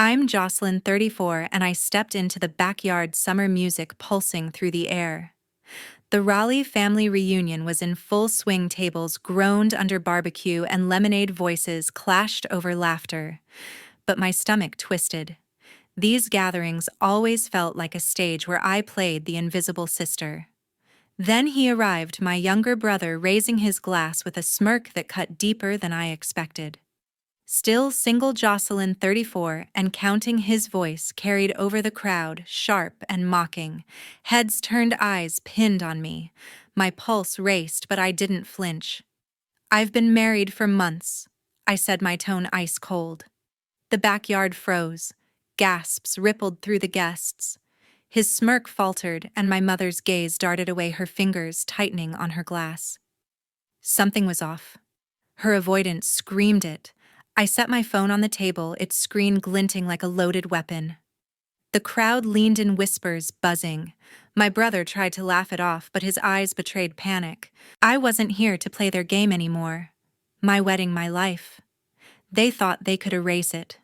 I'm Jocelyn, 34, and I stepped into the backyard, summer music pulsing through the air. The Raleigh family reunion was in full swing, tables groaned under barbecue and lemonade voices clashed over laughter. But my stomach twisted. These gatherings always felt like a stage where I played the invisible sister. Then he arrived, my younger brother, raising his glass with a smirk that cut deeper than I expected. Still single Jocelyn, 34, and counting, his voice carried over the crowd, sharp and mocking. Heads turned, eyes pinned on me. My pulse raced, but I didn't flinch. "I've been married for months," I said, my tone ice cold. The backyard froze. Gasps rippled through the guests. His smirk faltered, and my mother's gaze darted away, her fingers tightening on her glass. Something was off. Her avoidance screamed it. I set my phone on the table, its screen glinting like a loaded weapon. The crowd leaned in whispers, buzzing. My brother tried to laugh it off, but his eyes betrayed panic. I wasn't here to play their game anymore. My wedding, my life. They thought they could erase it.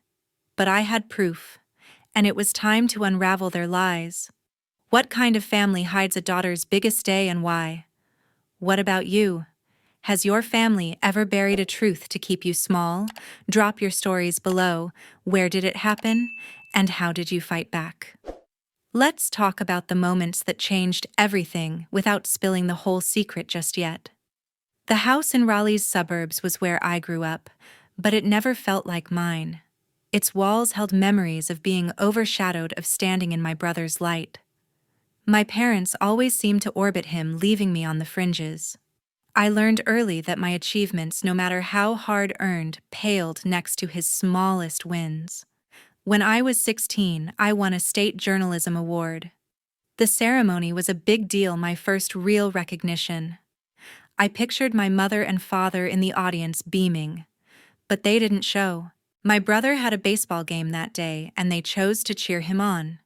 But I had proof, and it was time to unravel their lies. What kind of family hides a daughter's biggest day, and why? What about you? Has your family ever buried a truth to keep you small? Drop your stories below. Where did it happen? And how did you fight back? Let's talk about the moments that changed everything without spilling the whole secret just yet. The house in Raleigh's suburbs was where I grew up, but it never felt like mine. Its walls held memories of being overshadowed, of standing in my brother's light. My parents always seemed to orbit him, leaving me on the fringes. I learned early that my achievements, no matter how hard-earned, paled next to his smallest wins. When I was 16, I won a state journalism award. The ceremony was a big deal, my first real recognition. I pictured my mother and father in the audience beaming. But they didn't show. My brother had a baseball game that day, and they chose to cheer him on.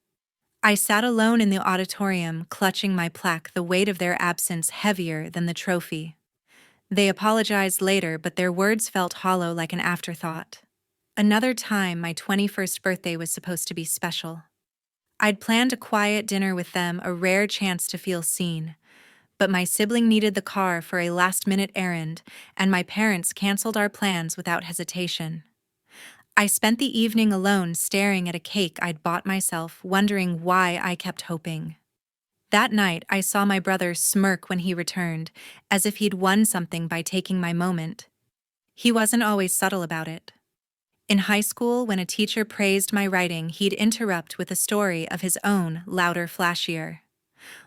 I sat alone in the auditorium, clutching my plaque, the weight of their absence heavier than the trophy. They apologized later, but their words felt hollow, like an afterthought. Another time, my 21st birthday was supposed to be special. I'd planned a quiet dinner with them, a rare chance to feel seen. But my sibling needed the car for a last-minute errand, and my parents canceled our plans without hesitation. I spent the evening alone, staring at a cake I'd bought myself, wondering why I kept hoping. That night, I saw my brother smirk when he returned, as if he'd won something by taking my moment. He wasn't always subtle about it. In high school, when a teacher praised my writing, he'd interrupt with a story of his own, louder, flashier.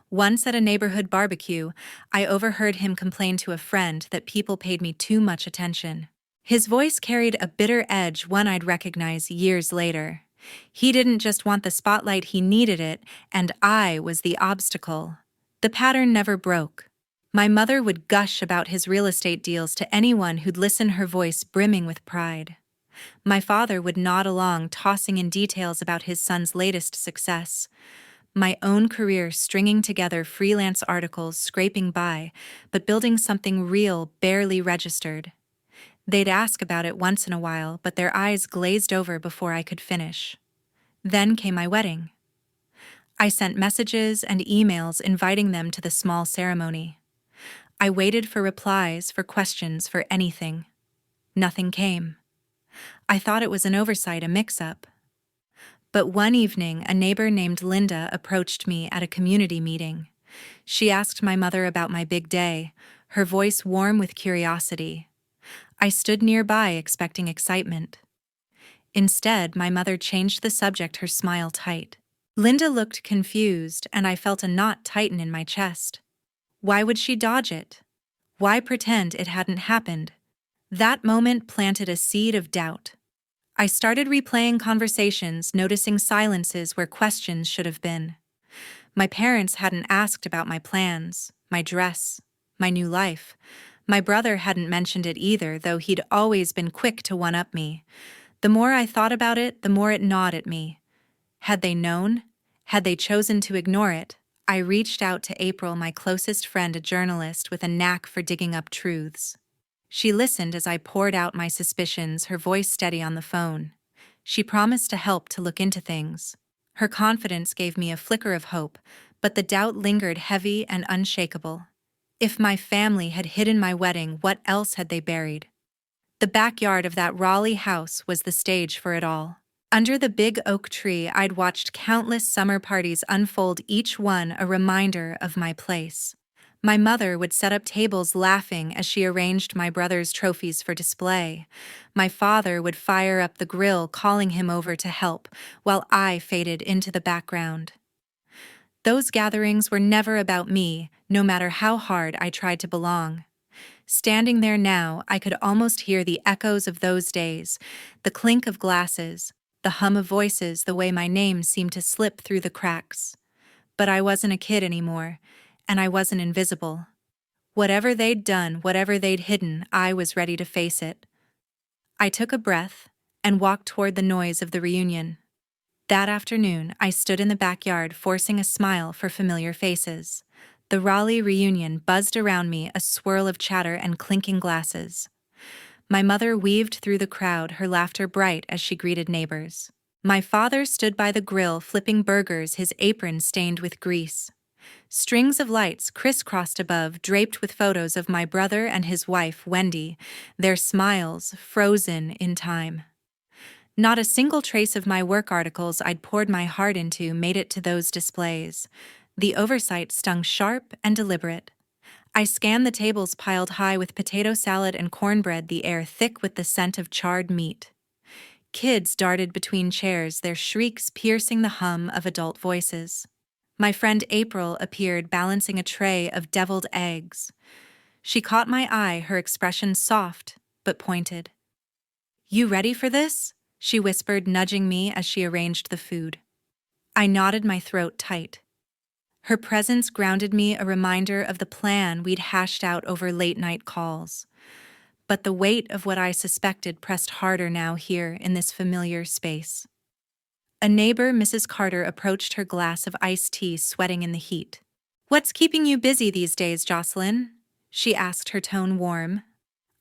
Once at a neighborhood barbecue, I overheard him complain to a friend that people paid me too much attention. His voice carried a bitter edge, one I'd recognize years later. He didn't just want the spotlight, he needed it, and I was the obstacle. The pattern never broke. My mother would gush about his real estate deals to anyone who'd listen, her voice brimming with pride. My father would nod along, tossing in details about his son's latest success. My own career, stringing together freelance articles, scraping by, but building something real, barely registered. They'd ask about it once in a while, but their eyes glazed over before I could finish. Then came my wedding. I sent messages and emails inviting them to the small ceremony. I waited for replies, for questions, for anything. Nothing came. I thought it was an oversight, a mix-up. But one evening, a neighbor named Linda approached me at a community meeting. She asked my mother about my big day, her voice warm with curiosity. I stood nearby, expecting excitement. Instead, my mother changed the subject, her smile tight. Linda looked confused, and I felt a knot tighten in my chest. Why would she dodge it? Why pretend it hadn't happened? That moment planted a seed of doubt. I started replaying conversations, noticing silences where questions should have been. My parents hadn't asked about my plans, my dress, my new life. My brother hadn't mentioned it either, though he'd always been quick to one-up me. The more I thought about it, the more it gnawed at me. Had they known? Had they chosen to ignore it? I reached out to April, my closest friend, a journalist with a knack for digging up truths. She listened as I poured out my suspicions, her voice steady on the phone. She promised to help to look into things. Her confidence gave me a flicker of hope, but the doubt lingered heavy and unshakable. If my family had hidden my wedding, what else had they buried? The backyard of that Raleigh house was the stage for it all. Under the big oak tree, I'd watched countless summer parties unfold, each one a reminder of my place. My mother would set up tables laughing as she arranged my brother's trophies for display. My father would fire up the grill, calling him over to help, while I faded into the background. Those gatherings were never about me, no matter how hard I tried to belong. Standing there now, I could almost hear the echoes of those days, the clink of glasses, the hum of voices, the way my name seemed to slip through the cracks. But I wasn't a kid anymore, and I wasn't invisible. Whatever they'd done, whatever they'd hidden, I was ready to face it. I took a breath and walked toward the noise of the reunion. That afternoon, I stood in the backyard, forcing a smile for familiar faces. The Raleigh reunion buzzed around me, a swirl of chatter and clinking glasses. My mother weaved through the crowd, her laughter bright as she greeted neighbors. My father stood by the grill, flipping burgers, his apron stained with grease. Strings of lights crisscrossed above, draped with photos of my brother and his wife, Wendy, their smiles frozen in time. Not a single trace of my work articles I'd poured my heart into made it to those displays. The oversight stung sharp and deliberate. I scanned the tables piled high with potato salad and cornbread, the air thick with the scent of charred meat. Kids darted between chairs, their shrieks piercing the hum of adult voices. My friend April appeared, balancing a tray of deviled eggs. She caught my eye, her expression soft but pointed. "You ready for this?" she whispered, nudging me as she arranged the food. I nodded, my throat tight. Her presence grounded me, a reminder of the plan we'd hashed out over late-night calls. But the weight of what I suspected pressed harder now, here in this familiar space. A neighbor, Mrs. Carter, approached, her glass of iced tea sweating in the heat. "What's keeping you busy these days, Jocelyn?" she asked, her tone warm.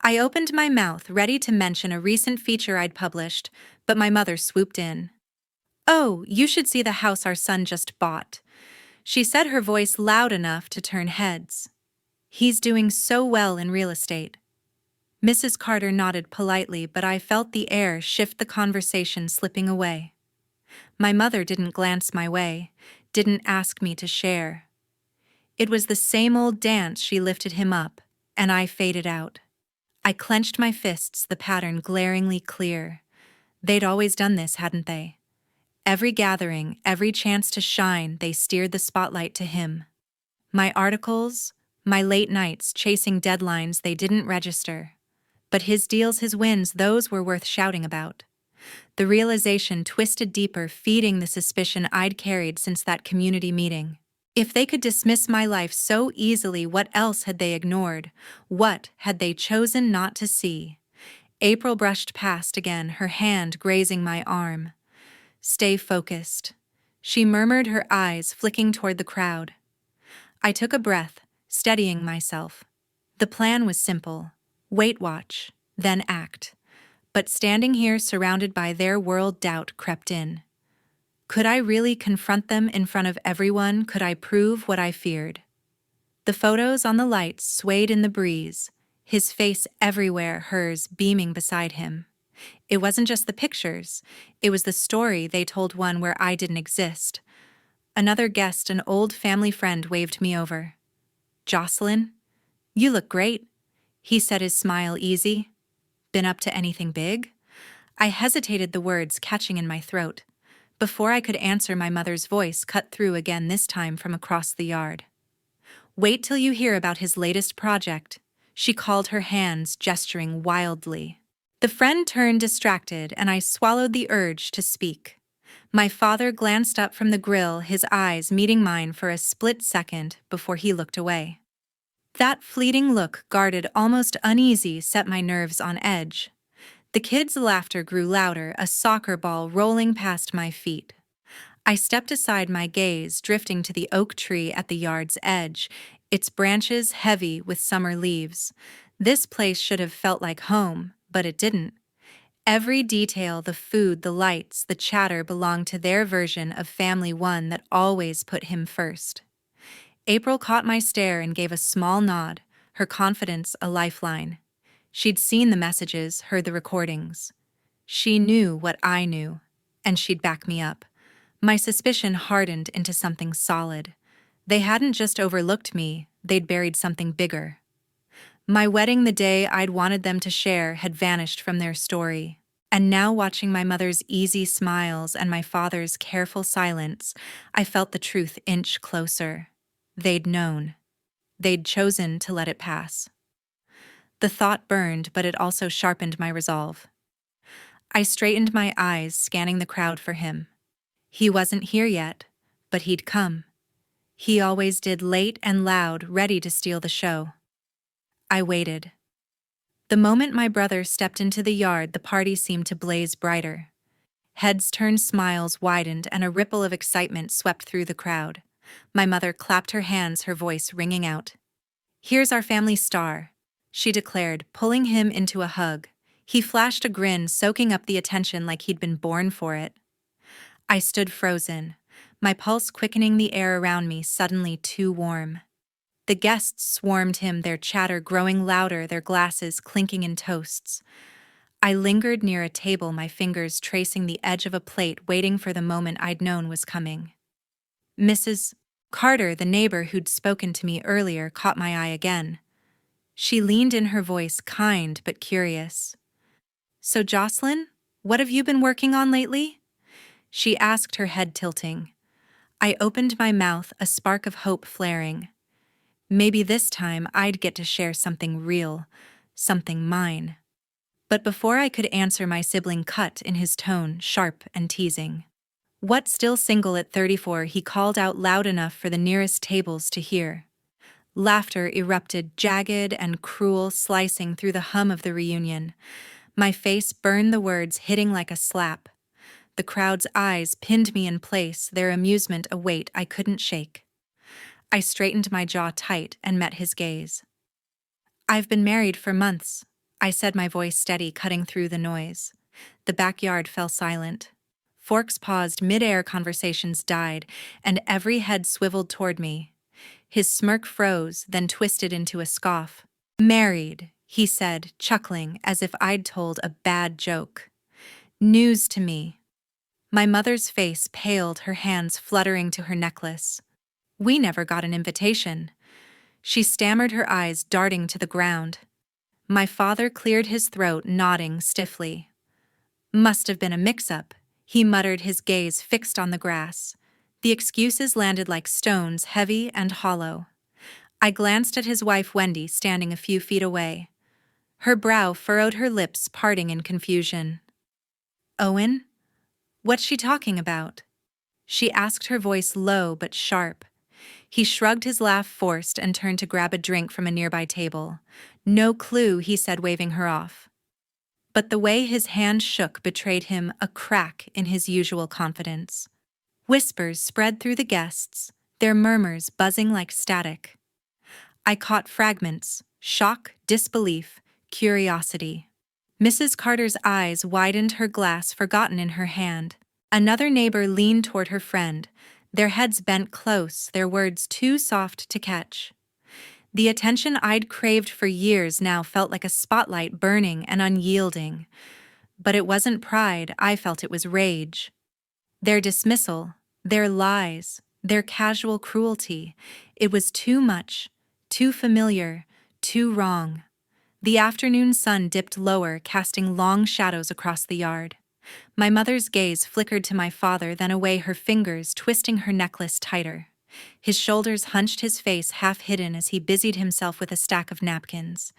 I opened my mouth, ready to mention a recent feature I'd published, but my mother swooped in. "Oh, you should see the house our son just bought," she said, her voice loud enough to turn heads. "He's doing so well in real estate." Mrs. Carter nodded politely, but I felt the air shift, the conversation slipping away. My mother didn't glance my way, didn't ask me to share. It was the same old dance. She lifted him up, and I faded out. I clenched my fists, the pattern glaringly clear. They'd always done this, hadn't they? Every gathering, every chance to shine, they steered the spotlight to him. My articles, my late nights chasing deadlines they didn't register. But his deals, his wins, those were worth shouting about. The realization twisted deeper, feeding the suspicion I'd carried since that community meeting. If they could dismiss my life so easily, what else had they ignored? What had they chosen not to see? April brushed past again, her hand grazing my arm. "Stay focused," she murmured, her eyes flicking toward the crowd. I took a breath, steadying myself. The plan was simple: wait, watch, then act. But standing here surrounded by their world, doubt crept in. Could I really confront them in front of everyone? Could I prove what I feared? The photos on the lights swayed in the breeze, his face everywhere, hers beaming beside him. It wasn't just the pictures, it was the story they told, one where I didn't exist. Another guest, an old family friend, waved me over. "Jocelyn, you look great," he said, his smile easy. "Been up to anything big?" I hesitated, the words catching in my throat. Before I could answer, my mother's voice cut through again, this time from across the yard. "Wait till you hear about his latest project," she called, her hands gesturing wildly. The friend turned distracted, and I swallowed the urge to speak. My father glanced up from the grill, his eyes meeting mine for a split second before he looked away. That fleeting look, guarded, almost uneasy, set my nerves on edge. The kids' laughter grew louder, a soccer ball rolling past my feet. I stepped aside, my gaze drifting to the oak tree at the yard's edge, its branches heavy with summer leaves. This place should have felt like home, but it didn't. Every detail, the food, the lights, the chatter belonged to their version of Family One that always put him first. April caught my stare and gave a small nod, her confidence a lifeline. She'd seen the messages, heard the recordings. She knew what I knew, and she'd back me up. My suspicion hardened into something solid. They hadn't just overlooked me, they'd buried something bigger. My wedding, the day I'd wanted them to share, had vanished from their story. And now, watching my mother's easy smiles and my father's careful silence, I felt the truth inch closer. They'd known. They'd chosen to let it pass. The thought burned, but it also sharpened my resolve. I straightened my eyes, scanning the crowd for him. He wasn't here yet, but he'd come. He always did, late and loud, ready to steal the show. I waited. The moment my brother stepped into the yard, the party seemed to blaze brighter. Heads turned, smiles widened, and a ripple of excitement swept through the crowd. My mother clapped her hands, her voice ringing out. "Here's our family star," she declared, pulling him into a hug. He flashed a grin, soaking up the attention like he'd been born for it. I stood frozen, my pulse quickening, the air around me suddenly too warm. The guests swarmed him, their chatter growing louder, their glasses clinking in toasts. I lingered near a table, my fingers tracing the edge of a plate, waiting for the moment I'd known was coming. Mrs. Carter, the neighbor who'd spoken to me earlier, caught my eye again. She leaned in, her voice kind but curious. "So, Jocelyn, what have you been working on lately?" she asked, her head tilting. I opened my mouth, a spark of hope flaring. Maybe this time I'd get to share something real, something mine. But before I could answer, my sibling cut in, his tone sharp and teasing. "What, still single at 34?" he called out loud enough for the nearest tables to hear. Laughter erupted, jagged and cruel, slicing through the hum of the reunion. My face burned, the words hitting like a slap. The crowd's eyes pinned me in place, their amusement a weight I couldn't shake. I straightened, my jaw tight, and met his gaze. "I've been married for months," I said, my voice steady, cutting through the noise. The backyard fell silent. Forks paused, mid-air, conversations died, and every head swiveled toward me. His smirk froze, then twisted into a scoff. "Married," he said, chuckling as if I'd told a bad joke. "News to me." My mother's face paled, her hands fluttering to her necklace. "We never got an invitation," she stammered, her eyes darting to the ground. My father cleared his throat, nodding stiffly. "Must have been a mix-up," he muttered, his gaze fixed on the grass. The excuses landed like stones, heavy and hollow. I glanced at his wife, Wendy, standing a few feet away. Her brow furrowed, her lips parting in confusion. "Owen? What's she talking about?" she asked, her voice low but sharp. He shrugged, his laugh forced, and turned to grab a drink from a nearby table. "No clue," he said, waving her off. But the way his hand shook betrayed him, a crack in his usual confidence. Whispers spread through the guests, their murmurs buzzing like static. I caught fragments: shock, disbelief, curiosity. Mrs. Carter's eyes widened, her glass forgotten in her hand. Another neighbor leaned toward her friend, their heads bent close, their words too soft to catch. The attention I'd craved for years now felt like a spotlight, burning and unyielding. But it wasn't pride, I felt it was rage. Their dismissal, their lies, their casual cruelty, it was too much, too familiar, too wrong. The afternoon sun dipped lower, casting long shadows across the yard. My mother's gaze flickered to my father, then away, her fingers twisting her necklace tighter. His shoulders hunched, his face half hidden as he busied himself with a stack of napkins.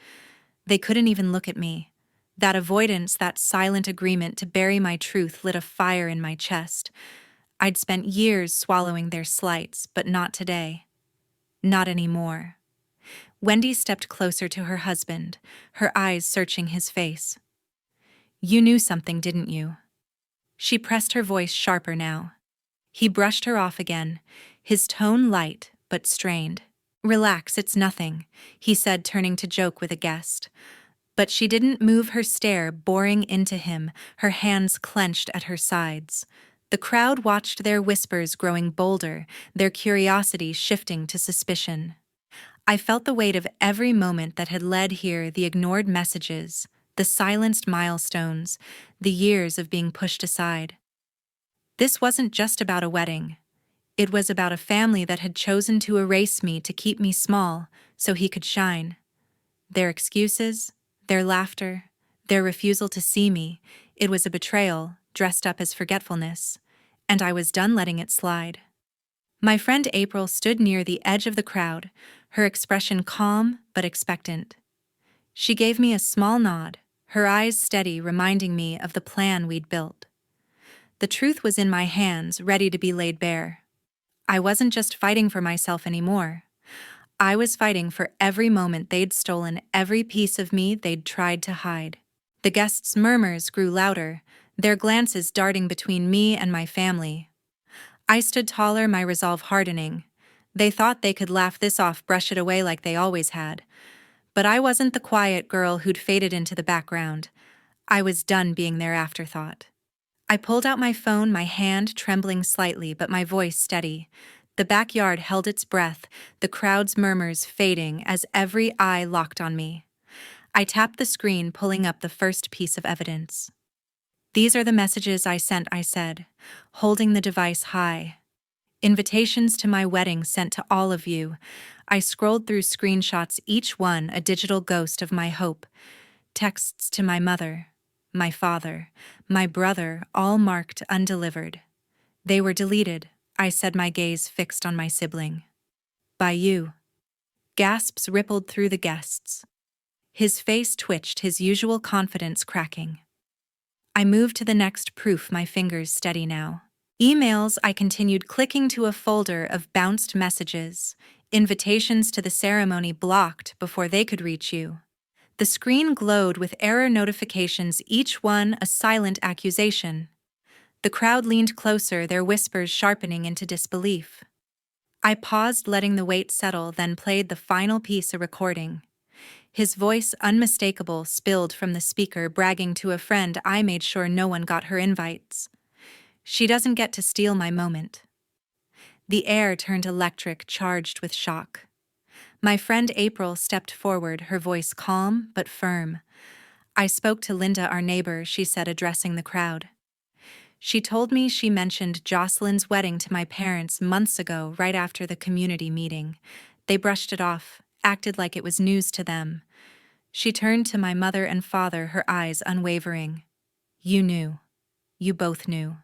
They couldn't even look at me. That avoidance, that silent agreement to bury my truth, lit a fire in my chest. I'd spent years swallowing their slights, but not today. Not anymore. Wendy stepped closer to her husband, her eyes searching his face. "You knew something, didn't you?" She pressed, her voice sharper now. He brushed her off again, his tone light but strained. "Relax, it's nothing," he said, turning to joke with a guest. But she didn't move her stare, boring into him, her hands clenched at her sides. The crowd watched, their whispers growing bolder, their curiosity shifting to suspicion. I felt the weight of every moment that had led here, the ignored messages, the silenced milestones, the years of being pushed aside. This wasn't just about a wedding. It was about a family that had chosen to erase me to keep me small so he could shine. Their excuses, their laughter, their refusal to see me, it was a betrayal dressed up as forgetfulness, and I was done letting it slide. My friend April stood near the edge of the crowd, her expression calm but expectant. She gave me a small nod, her eyes steady, reminding me of the plan we'd built. The truth was in my hands, ready to be laid bare. I wasn't just fighting for myself anymore. I was fighting for every moment they'd stolen, every piece of me they'd tried to hide. The guests' murmurs grew louder, their glances darting between me and my family. I stood taller, my resolve hardening. They thought they could laugh this off, brush it away like they always had. But I wasn't the quiet girl who'd faded into the background. I was done being their afterthought. I pulled out my phone, my hand trembling slightly but my voice steady. The backyard held its breath, the crowd's murmurs fading as every eye locked on me. I tapped the screen, pulling up the first piece of evidence. "These are the messages I sent," I said, holding the device high. "Invitations to my wedding sent to all of you." I scrolled through screenshots, each one a digital ghost of my hope. Texts to my mother, my father, my brother, all marked undelivered. "They were deleted," I said, my gaze fixed on my sibling. "By you." Gasps rippled through the guests. His face twitched, his usual confidence cracking. I moved to the next proof, my fingers steady now. Emails, I continued, clicking to a folder of bounced messages, invitations to the ceremony blocked before they could reach you. The screen glowed with error notifications, each one a silent accusation. The crowd leaned closer, their whispers sharpening into disbelief. I paused, letting the weight settle, then played the final piece, a recording. His voice, unmistakable, spilled from the speaker, bragging to a friend, "I made sure no one got her invites. She doesn't get to steal my moment." The air turned electric, charged with shock. My friend April stepped forward, her voice calm but firm. "I spoke to Linda, our neighbor," she said, addressing the crowd. "She told me she mentioned Jocelyn's wedding to my parents months ago, right after the community meeting. They brushed it off, acted like it was news to them." She turned to my mother and father, her eyes unwavering. "You knew. You both knew."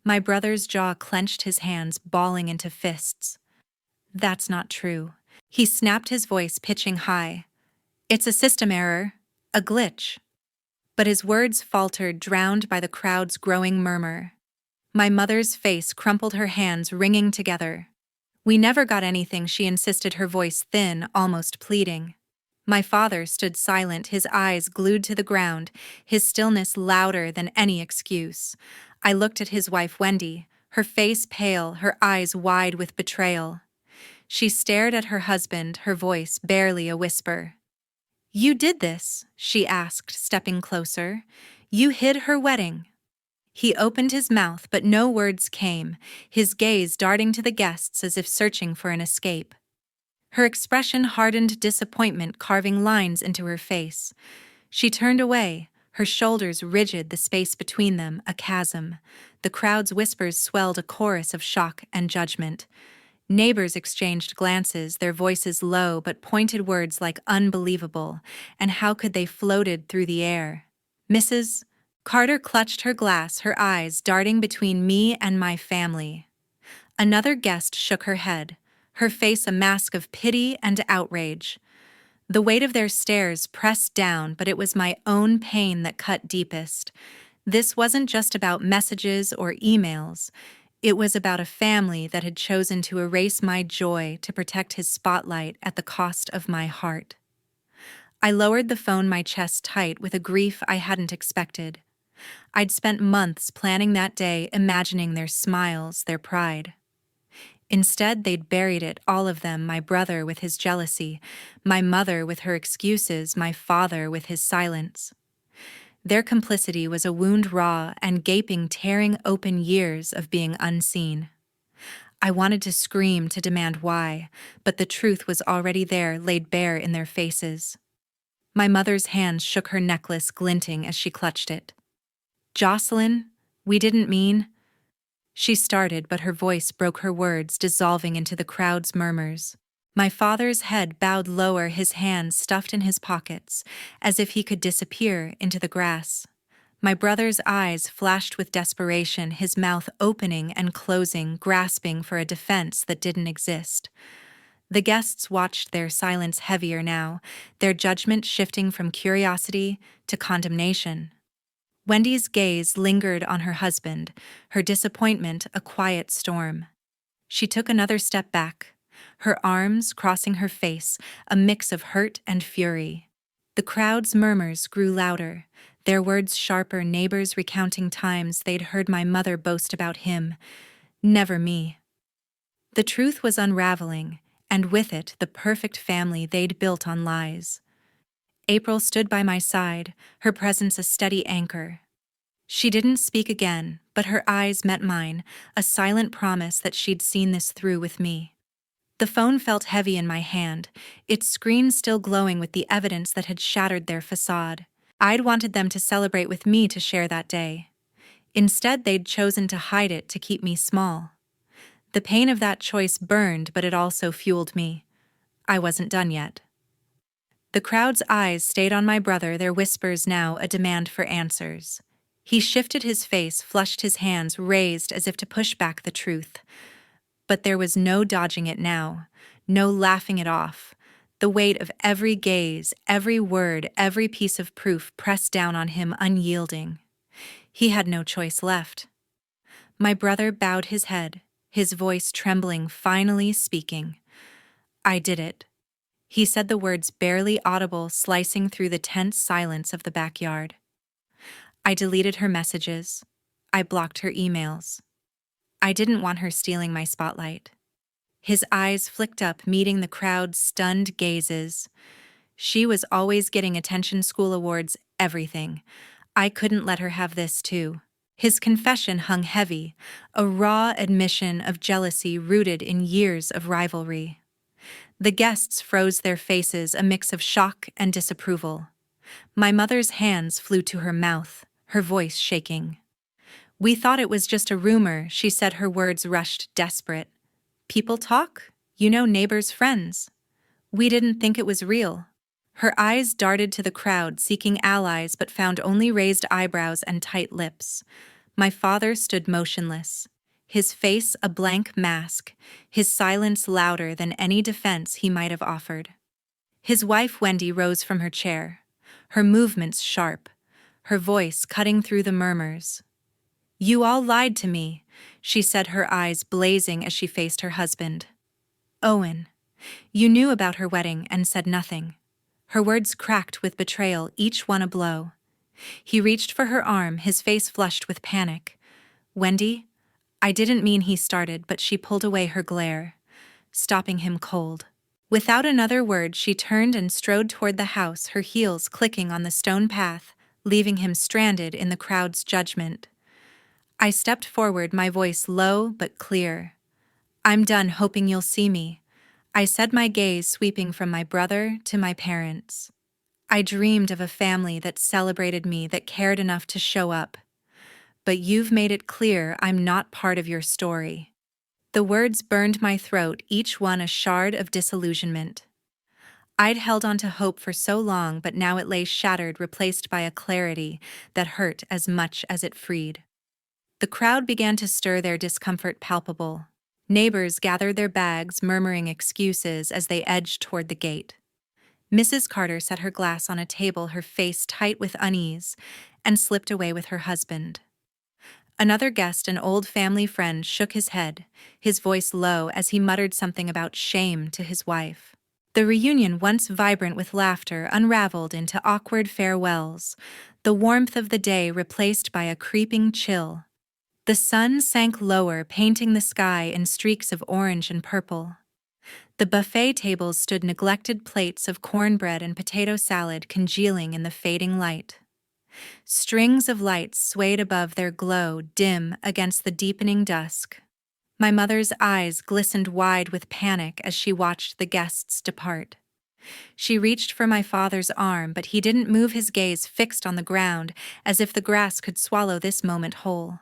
My brother's jaw clenched, his hands balling into fists. "That's not true." He snapped, his voice pitching high. "It's a system error, a glitch." But his words faltered, drowned by the crowd's growing murmur. My mother's face crumpled, her hands wringing together. "We never got anything," she insisted, her voice thin, almost pleading. My father stood silent, his eyes glued to the ground, his stillness louder than any excuse. I looked at his wife, Wendy, her face pale, her eyes wide with betrayal. She stared at her husband, her voice barely a whisper. "You did this?" she asked, stepping closer. "You hid her wedding?" He opened his mouth, but no words came, his gaze darting to the guests as if searching for an escape. Her expression hardened, disappointment carving lines into her face. She turned away, her shoulders rigid, the space between them a chasm. The crowd's whispers swelled, a chorus of shock and judgment. Neighbors exchanged glances, their voices low but pointed words like "unbelievable," and "how could they," floated through the air. "Mrs. Carter clutched her glass, her eyes darting between me and my family. Another guest shook her head, her face a mask of pity and outrage. The weight of their stares pressed down, but it was my own pain that cut deepest. This wasn't just about messages or emails. It was about a family that had chosen to erase my joy to protect his spotlight at the cost of my heart. I lowered the phone, my chest tight with a grief I hadn't expected. I'd spent months planning that day, imagining their smiles, their pride. Instead, they'd buried it, all of them, my brother with his jealousy, my mother with her excuses, my father with his silence. Their complicity was a wound raw and gaping, tearing open years of being unseen. I wanted to scream, to demand why, but the truth was already there, laid bare in their faces. My mother's hands shook, her necklace glinting as she clutched it. "Jocelyn, we didn't mean—" She started, but her voice broke her words, dissolving into the crowd's murmurs. My father's head bowed lower, his hands stuffed in his pockets, as if he could disappear into the grass. My brother's eyes flashed with desperation, his mouth opening and closing, grasping for a defense that didn't exist. The guests watched, their silence heavier now, their judgment shifting from curiosity to condemnation. Wendy's gaze lingered on her husband, her disappointment a quiet storm. She took another step back, her arms crossing her face, a mix of hurt and fury. The crowd's murmurs grew louder, their words sharper, neighbors recounting times they'd heard my mother boast about him. Never me. The truth was unraveling, and with it the perfect family they'd built on lies. April stood by my side, her presence a steady anchor. She didn't speak again, but her eyes met mine, a silent promise that she'd seen this through with me. The phone felt heavy in my hand, its screen still glowing with the evidence that had shattered their facade. I'd wanted them to celebrate with me, to share that day. Instead, they'd chosen to hide it, to keep me small. The pain of that choice burned, but it also fueled me. I wasn't done yet. The crowd's eyes stayed on my brother, their whispers now a demand for answers. He shifted his face, flushed, his hands raised as if to push back the truth. But there was no dodging it now, no laughing it off. The weight of every gaze, every word, every piece of proof pressed down on him, unyielding. He had no choice left. My brother bowed his head, his voice trembling, finally speaking. "I did it." He said the words barely audible, slicing through the tense silence of the backyard. I deleted her messages. I blocked her emails. I didn't want her stealing my spotlight. His eyes flicked up, meeting the crowd's stunned gazes. She was always getting attention, school awards, everything. I couldn't let her have this too. His confession hung heavy, a raw admission of jealousy rooted in years of rivalry. The guests froze their faces, a mix of shock and disapproval. My mother's hands flew to her mouth, her voice shaking. "We thought it was just a rumor," she said, her words rushed, desperate. "People talk, neighbors, friends. We didn't think it was real." Her eyes darted to the crowd, seeking allies, but found only raised eyebrows and tight lips. My father stood motionless, his face a blank mask, his silence louder than any defense he might have offered. His wife Wendy rose from her chair, her movements sharp, her voice cutting through the murmurs. "You all lied to me," she said, her eyes blazing as she faced her husband. "Owen, you knew about her wedding and said nothing." Her words cracked with betrayal, each one a blow. He reached for her arm, his face flushed with panic. "Wendy, I didn't mean," he started, but she pulled away her glare, stopping him cold. Without another word, she turned and strode toward the house, her heels clicking on the stone path, leaving him stranded in the crowd's judgment. I stepped forward, my voice low but clear. "I'm done hoping you'll see me," I said, my gaze sweeping from my brother to my parents. "I dreamed of a family that celebrated me, that cared enough to show up. But you've made it clear I'm not part of your story." The words burned my throat, each one a shard of disillusionment. I'd held on to hope for so long, but now it lay shattered, replaced by a clarity that hurt as much as it freed. The crowd began to stir, their discomfort palpable. Neighbors gathered their bags, murmuring excuses as they edged toward the gate. Mrs. Carter set her glass on a table, her face tight with unease, and slipped away with her husband. Another guest, an old family friend, shook his head, his voice low as he muttered something about shame to his wife. The reunion, once vibrant with laughter, unraveled into awkward farewells, the warmth of the day replaced by a creeping chill. The sun sank lower, painting the sky in streaks of orange and purple. The buffet tables stood neglected plates of cornbread and potato salad congealing in the fading light. Strings of lights swayed above their glow, dim against the deepening dusk. My mother's eyes glistened wide with panic as she watched the guests depart. She reached for my father's arm, but he didn't move, his gaze fixed on the ground, as if the grass could swallow this moment whole.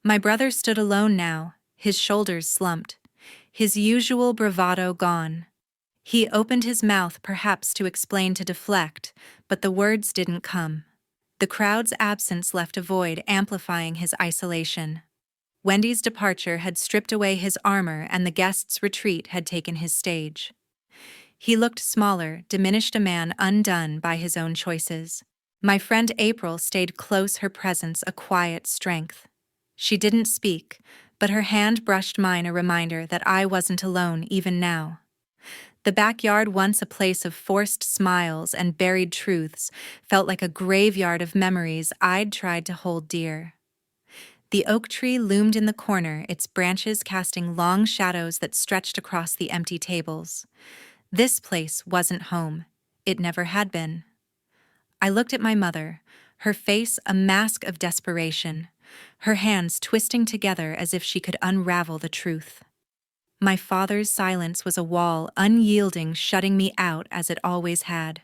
My brother stood alone now, his shoulders slumped, his usual bravado gone. He opened his mouth perhaps to explain, to deflect, but the words didn't come. The crowd's absence left a void, amplifying his isolation. Wendy's departure had stripped away his armor, and the guest's retreat had taken his stage. He looked smaller, diminished, a man undone by his own choices. My friend April stayed close, her presence a quiet strength. She didn't speak, but her hand brushed mine, a reminder that I wasn't alone even now. The backyard, once a place of forced smiles and buried truths, felt like a graveyard of memories I'd tried to hold dear. The oak tree loomed in the corner, its branches casting long shadows that stretched across the empty tables. This place wasn't home. It never had been. I looked at my mother, her face a mask of desperation, her hands twisting together as if she could unravel the truth. My father's silence was a wall, unyielding, shutting me out as it always had.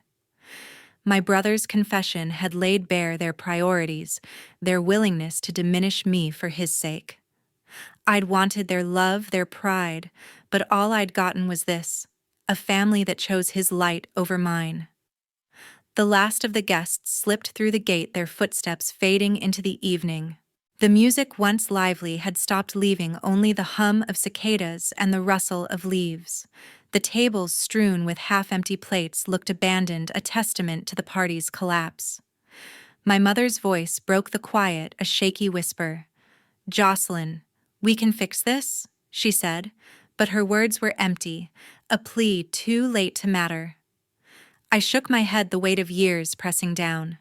My brother's confession had laid bare their priorities, their willingness to diminish me for his sake. I'd wanted their love, their pride, but all I'd gotten was this, a family that chose his light over mine. The last of the guests slipped through the gate, their footsteps fading into the evening. The music, once lively, had stopped, leaving only the hum of cicadas and the rustle of leaves. The tables, strewn with half-empty plates, looked abandoned, a testament to the party's collapse. My mother's voice broke the quiet, a shaky whisper. "Jocelyn, we can fix this," she said, but her words were empty, a plea too late to matter. I shook my head, the weight of years pressing down.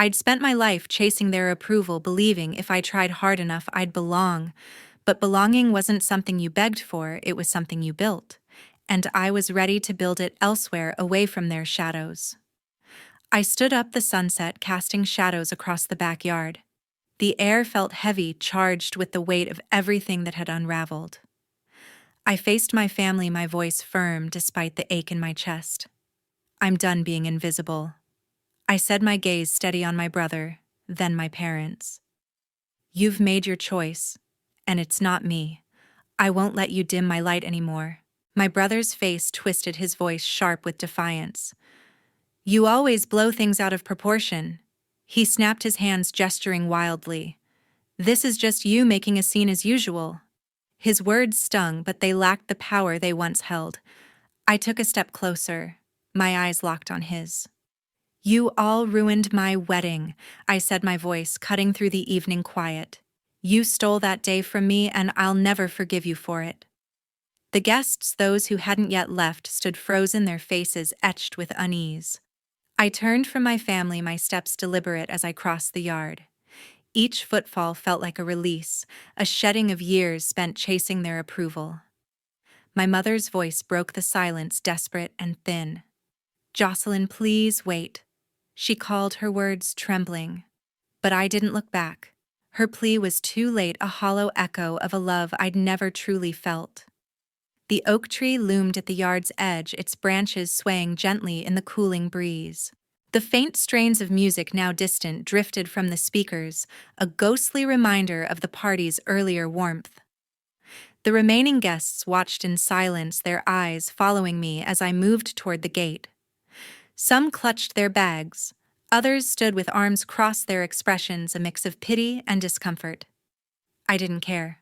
I'd spent my life chasing their approval, believing if I tried hard enough I'd belong. But belonging wasn't something you begged for, it was something you built. And I was ready to build it elsewhere, away from their shadows. I stood up, the sunset casting shadows across the backyard. The air felt heavy, charged with the weight of everything that had unraveled. I faced my family, my voice firm despite the ache in my chest. "I'm done being invisible." I said, my gaze steady on my brother, then my parents. "You've made your choice, and it's not me. I won't let you dim my light anymore." My brother's face twisted, his voice sharp with defiance. "You always blow things out of proportion." He snapped his hands, gesturing wildly. "This is just you making a scene as usual." His words stung, but they lacked the power they once held. I took a step closer, my eyes locked on his. "You all ruined my wedding," I said, my voice cutting through the evening quiet. "You stole that day from me, and I'll never forgive you for it." The guests, those who hadn't yet left, stood frozen, their faces etched with unease. I turned from my family, my steps deliberate as I crossed the yard. Each footfall felt like a release, a shedding of years spent chasing their approval. My mother's voice broke the silence, desperate and thin. "Jocelyn, please wait." She called, her words trembling. But I didn't look back. Her plea was too late, a hollow echo of a love I'd never truly felt. The oak tree loomed at the yard's edge, its branches swaying gently in the cooling breeze. The faint strains of music, now distant, drifted from the speakers, a ghostly reminder of the party's earlier warmth. The remaining guests watched in silence, their eyes following me as I moved toward the gate. Some clutched their bags, others stood with arms crossed, their expressions a mix of pity and discomfort. I didn't care.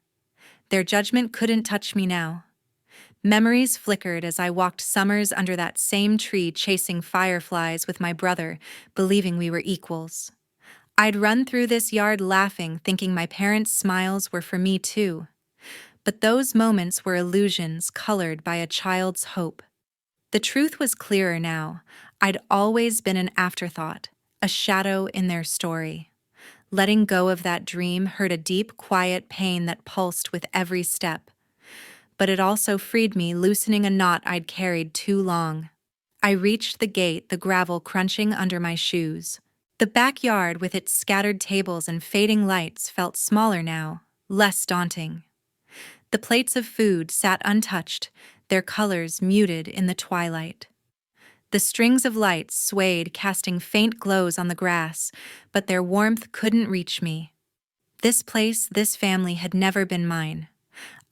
Their judgment couldn't touch me now. Memories flickered as I walked summers under that same tree, chasing fireflies with my brother, believing we were equals. I'd run through this yard laughing, thinking my parents' smiles were for me too. But those moments were illusions colored by a child's hope. The truth was clearer now. I'd always been an afterthought, a shadow in their story. Letting go of that dream hurt a deep, quiet pain that pulsed with every step. But it also freed me, loosening a knot I'd carried too long. I reached the gate, the gravel crunching under my shoes. The backyard, with its scattered tables and fading lights, felt smaller now, less daunting. The plates of food sat untouched, their colors muted in the twilight. The strings of lights swayed, casting faint glows on the grass, but their warmth couldn't reach me. This place, this family had never been mine.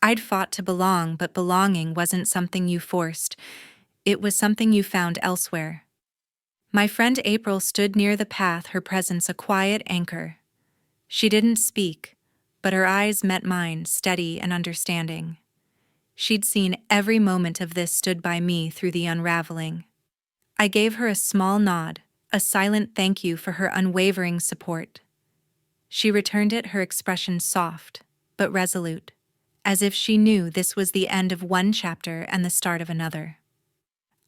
I'd fought to belong, but belonging wasn't something you forced. It was something you found elsewhere. My friend April stood near the path, her presence a quiet anchor. She didn't speak, but her eyes met mine, steady and understanding. She'd seen every moment of this, stood by me through the unraveling. I gave her a small nod, a silent thank you for her unwavering support. She returned it, her expression soft, but resolute, as if she knew this was the end of one chapter and the start of another.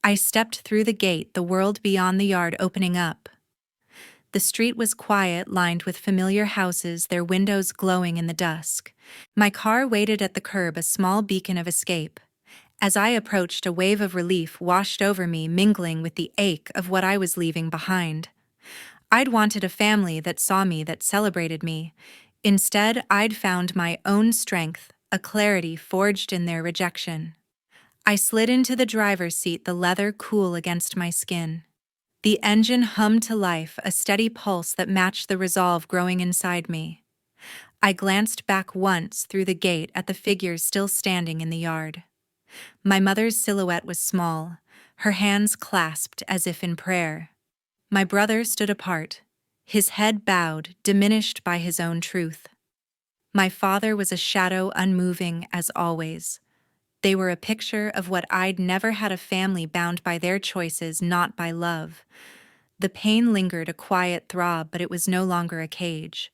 I stepped through the gate, the world beyond the yard opening up. The street was quiet, lined with familiar houses, their windows glowing in the dusk. My car waited at the curb, a small beacon of escape. As I approached, a wave of relief washed over me, mingling with the ache of what I was leaving behind. I'd wanted a family that saw me, that celebrated me. Instead, I'd found my own strength, a clarity forged in their rejection. I slid into the driver's seat, the leather cool against my skin. The engine hummed to life, a steady pulse that matched the resolve growing inside me. I glanced back once through the gate at the figures still standing in the yard. My mother's silhouette was small, her hands clasped as if in prayer. My brother stood apart, his head bowed, diminished by his own truth. My father was a shadow, unmoving as always. They were a picture of what I'd never had, a family bound by their choices, not by love. The pain lingered, a quiet throb, but it was no longer a cage.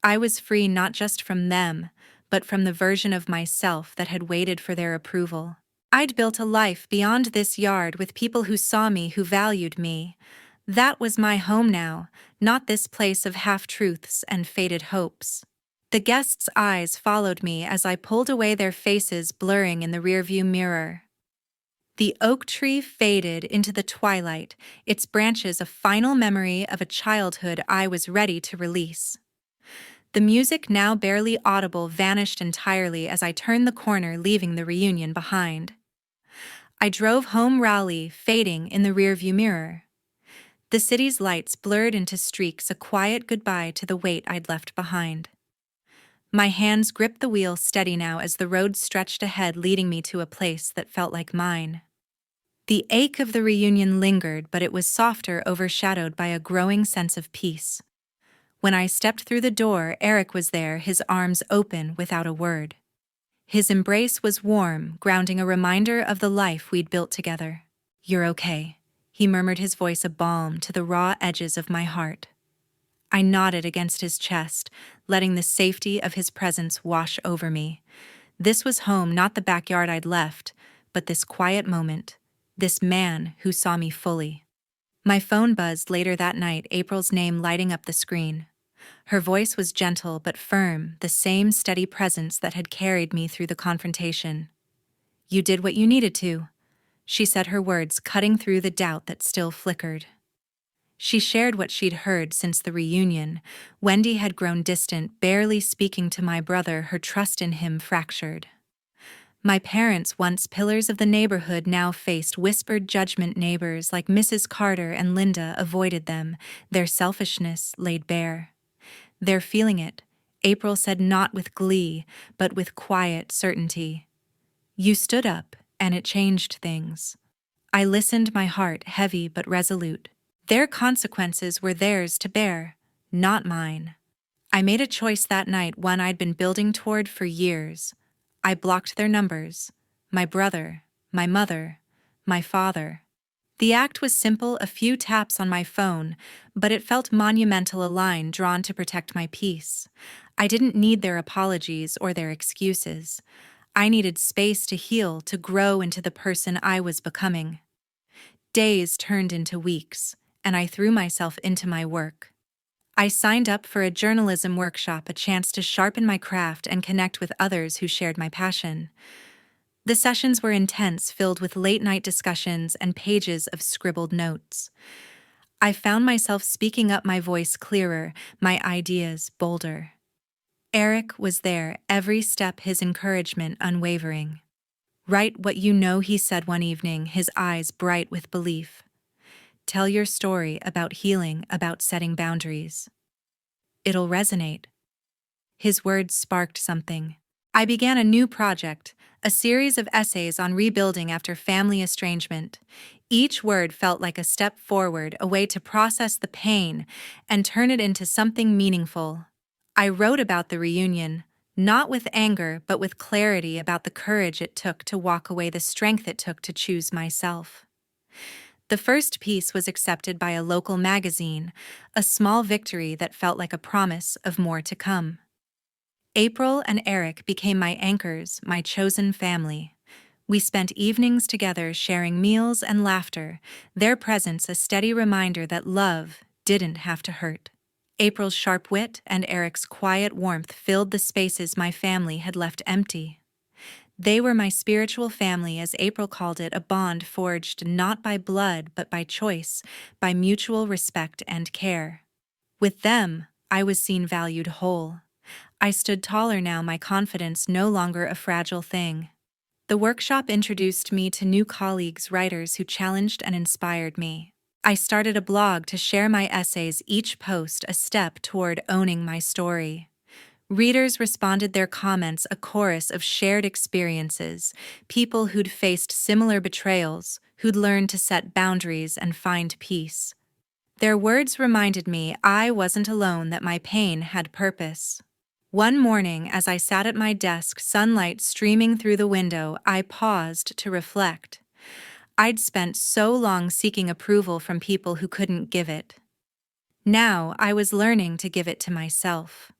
I was free, not just from them, but from the version of myself that had waited for their approval. I'd built a life beyond this yard, with people who saw me, who valued me. That was my home now, not this place of half-truths and faded hopes. The guests' eyes followed me as I pulled away, their faces blurring in the rearview mirror. The oak tree faded into the twilight, its branches a final memory of a childhood I was ready to release. The music, now barely audible, vanished entirely as I turned the corner, leaving the reunion behind. I drove home, Raleigh fading in the rearview mirror. The city's lights blurred into streaks, a quiet goodbye to the weight I'd left behind. My hands gripped the wheel, steady now as the road stretched ahead, leading me to a place that felt like mine. The ache of the reunion lingered, but it was softer, overshadowed by a growing sense of peace. When I stepped through the door, Eric was there, his arms open without a word. His embrace was warm, grounding, a reminder of the life we'd built together. "You're okay," he murmured, his voice a balm to the raw edges of my heart. I nodded against his chest, letting the safety of his presence wash over me. This was home, not the backyard I'd left, but this quiet moment, this man who saw me fully. My phone buzzed later that night, April's name lighting up the screen. Her voice was gentle but firm, the same steady presence that had carried me through the confrontation. "You did what you needed to," she said, her words cutting through the doubt that still flickered. She shared what she'd heard since the reunion. Wendy had grown distant, barely speaking to my brother, her trust in him fractured. My parents, once pillars of the neighborhood, now faced whispered judgment. Neighbors like Mrs. Carter and Linda avoided them, their selfishness laid bare. "They're feeling it," April said, not with glee, but with quiet certainty. "You stood up, and it changed things." I listened, my heart heavy but resolute. Their consequences were theirs to bear, not mine. I made a choice that night, one I'd been building toward for years. I blocked their numbers, my brother, my mother, my father. The act was simple, a few taps on my phone, but it felt monumental, a line drawn to protect my peace. I didn't need their apologies or their excuses. I needed space to heal, to grow into the person I was becoming. Days turned into weeks, and I threw myself into my work. I signed up for a journalism workshop, a chance to sharpen my craft and connect with others who shared my passion. The sessions were intense, filled with late-night discussions and pages of scribbled notes. I found myself speaking up, my voice clearer, my ideas bolder. Eric was there, every step his encouragement unwavering. "Write what you know," he said one evening, his eyes bright with belief. "Tell your story about healing, about setting boundaries. It'll resonate." His words sparked something. I began a new project, a series of essays on rebuilding after family estrangement. Each word felt like a step forward, a way to process the pain and turn it into something meaningful. I wrote about the reunion, not with anger, but with clarity, about the courage it took to walk away, the strength it took to choose myself. The first piece was accepted by a local magazine, a small victory that felt like a promise of more to come. April and Eric became my anchors, my chosen family. We spent evenings together, sharing meals and laughter, their presence a steady reminder that love didn't have to hurt. April's sharp wit and Eric's quiet warmth filled the spaces my family had left empty. They were my spiritual family, as April called it, a bond forged not by blood but by choice, by mutual respect and care. With them, I was seen, valued, whole. I stood taller now, my confidence no longer a fragile thing. The workshop introduced me to new colleagues, writers who challenged and inspired me. I started a blog to share my essays, each post a step toward owning my story. Readers responded, their comments a chorus of shared experiences, people who'd faced similar betrayals, who'd learned to set boundaries and find peace. Their words reminded me I wasn't alone, that my pain had purpose. One morning, as I sat at my desk, sunlight streaming through the window, I paused to reflect. I'd spent so long seeking approval from people who couldn't give it. Now I was learning to give it to myself.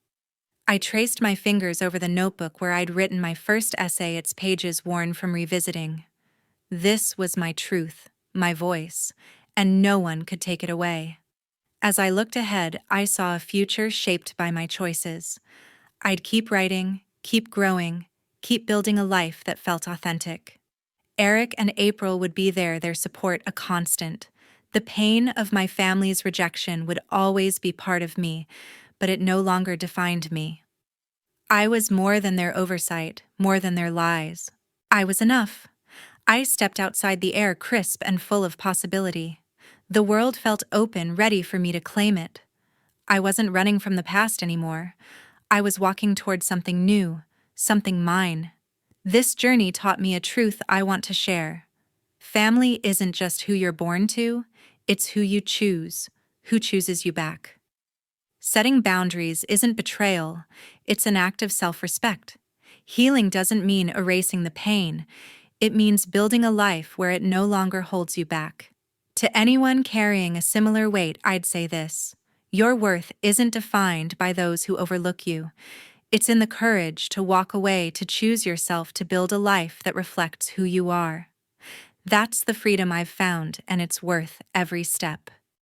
I traced my fingers over the notebook where I'd written my first essay, its pages worn from revisiting. This was my truth, my voice, and no one could take it away. As I looked ahead, I saw a future shaped by my choices. I'd keep writing, keep growing, keep building a life that felt authentic. Eric and April would be there, their support a constant. The pain of my family's rejection would always be part of me, but it no longer defined me. I was more than their oversight, more than their lies. I was enough. I stepped outside, the air crisp and full of possibility. The world felt open, ready for me to claim it. I wasn't running from the past anymore. I was walking toward something new, something mine. This journey taught me a truth I want to share. Family isn't just who you're born to, it's who you choose, who chooses you back. Setting boundaries isn't betrayal, it's an act of self-respect. Healing doesn't mean erasing the pain, it means building a life where it no longer holds you back. To anyone carrying a similar weight, I'd say this: your worth isn't defined by those who overlook you. It's in the courage to walk away, to choose yourself, to build a life that reflects who you are. That's the freedom I've found, and it's worth every step.